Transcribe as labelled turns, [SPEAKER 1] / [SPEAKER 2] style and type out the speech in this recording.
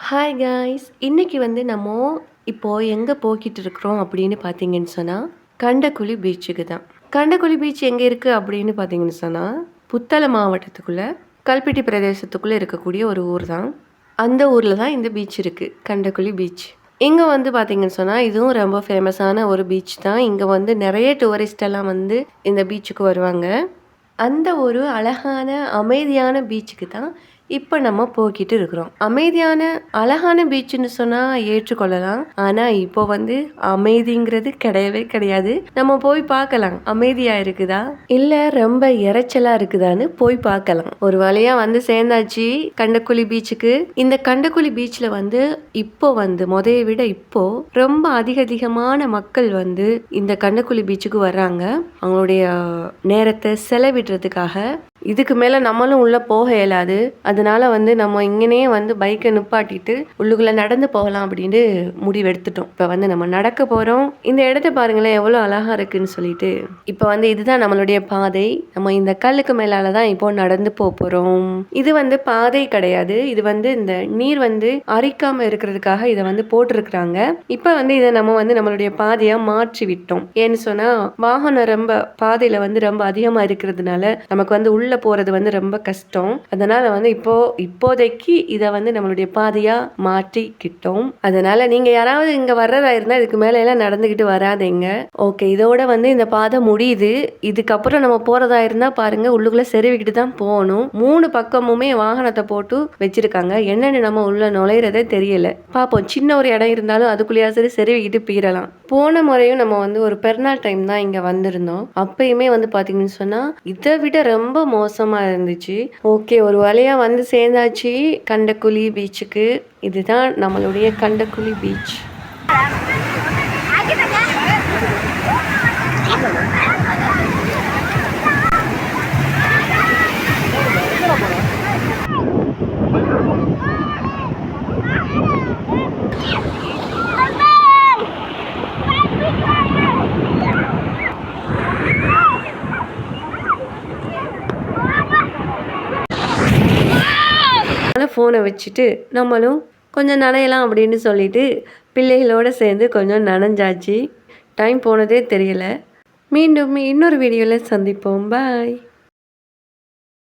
[SPEAKER 1] Hi guys, இன்னைக்கு வந்து நம்ம இப்போது எங்கே போய்கிட்டு இருக்கிறோம் அப்படின்னு பார்த்தீங்கன்னு சொன்னால் கண்டக்குழி பீச்சுக்கு தான். கண்டக்குழி பீச் எங்கே இருக்குது அப்படின்னு பார்த்தீங்கன்னு சொன்னால் புத்தளம் மாவட்டத்துக்குள்ளே கல்பிட்டி பிரதேசத்துக்குள்ளே இருக்கக்கூடிய ஒரு ஊர் தான். அந்த ஊரில் தான் இந்த பீச் இருக்குது, கண்டக்குழி பீச். இங்கே வந்து பார்த்தீங்கன்னு சொன்னால் இதுவும் ரொம்ப ஃபேமஸான ஒரு பீச் தான். இங்கே வந்து நிறைய டூரிஸ்ட் எல்லாம் வந்து இந்த பீச்சுக்கு வருவாங்க. அந்த ஒரு அழகான அமைதியான பீச்சுக்கு தான் இப்போ நம்ம போய்கிட்டு இருக்கிறோம். அமைதியான அழகான பீச்சுன்னு சொன்னால் ஏற்றுக்கொள்ளலாம். ஆனால் இப்போ வந்து அமைதிங்கிறது கிடையவே கிடையாது. நம்ம போய் பார்க்கலாம், அமைதியாக இருக்குதா இல்லை ரொம்ப இறைச்சலாக இருக்குதான்னு போய் பார்க்கலாம். ஒரு வழியாக வந்து சேர்ந்தாச்சு கண்டக்குழி பீச்சுக்கு. இந்த கண்டக்குழி பீச்சில் வந்து இப்போ வந்து முதைய விட இப்போ ரொம்ப அதிகமான மக்கள் வந்து இந்த கண்டக்குழி பீச்சுக்கு வர்றாங்க, அவங்களுடைய நேரத்தை செலவிடுறதுக்காக. இதுக்கு மேலே நம்மளும் உள்ளே போக இயலாது. அதனால வந்து நம்ம இங்கனே வந்து பைக்கை நிப்பாட்டிட்டு உள்ளுக்குள்ளே நடந்து போகலாம் அப்படின்னு முடிவு எடுத்துட்டோம். இப்போ வந்து நம்ம நடக்க போகிறோம். இந்த இடத்த பாருங்களேன் எவ்வளோ அழகாக இருக்குன்னு சொல்லிட்டு. இப்போ வந்து இதுதான் நம்மளுடைய பாதை. நம்ம இந்த கல்லுக்கு மேலால தான் இப்போ நடந்து போகிறோம். இது வந்து பாதை கிடையாது, இது வந்து இந்த நீர் வந்து அரிக்காமல் இருக்கிறதுக்காக இதை வந்து போட்டிருக்கிறாங்க. இப்போ வந்து இதை நம்ம வந்து நம்மளுடைய பாதையாக மாற்றி விட்டோம். ஏன்னு சொன்னால் வாகனம் ரொம்ப பாதையில் வந்து ரொம்ப அதிகமாக இருக்கிறதுனால நமக்கு வந்து உள்ள போறது வந்து ரொம்ப கஷ்டம். அதனால வந்து இப்போதைக்கு இதை வந்து நம்மளுடைய பாதையா மாற்றிக்கிட்டோம். அதனால நீங்க யாராவது இங்க வர்றதா இருந்தா இதுக்கு மேல எல்லாம் நடந்துகிட்டு வராதீங்க. ஓகே, இதோட வந்து இந்த பாதை முடியுது. இதுக்கப்புறம் நம்ம போறதா இருந்தா பாருங்க, உள்ளுக்குள்ள செருவிக்கிட்டு தான் போகணும். 3 பக்கமுமே வாகனத்தை போட்டு வச்சிருக்காங்க. என்னன்னு நம்ம உள்ள நுழையிறதே தெரியல. பாப்போம், சின்ன ஒரு இடம் இருந்தாலும் அதுக்குள்ளேயா சரி செருவிக்கிட்டு போயிடலாம். போன முறையும் நம்ம வந்து ஒரு பெருநாள் டைம் தான் இங்க வந்திருந்தோம். அப்பயுமே வந்து பாத்தீங்கன்னு சொன்னா இதை விட ரொம்ப மோசமாக இருந்துச்சு. ஓகே, ஒரு வழியாக வந்து சேர்ந்தாச்சு கண்டக்குழி பீச்சுக்கு. இதுதான் நம்மளுடைய கண்டக்குழி பீச். ஃபோனை வச்சுட்டு நம்மளும் கொஞ்சம் நனையலாம் அப்படின்னு சொல்லிட்டு பிள்ளைகளோடு சேர்ந்து கொஞ்சம் நனைஞ்சாச்சு. டைம் போனதே தெரியல. மீண்டும் இன்னொரு வீடியோவில் சந்திப்போம். பாய்.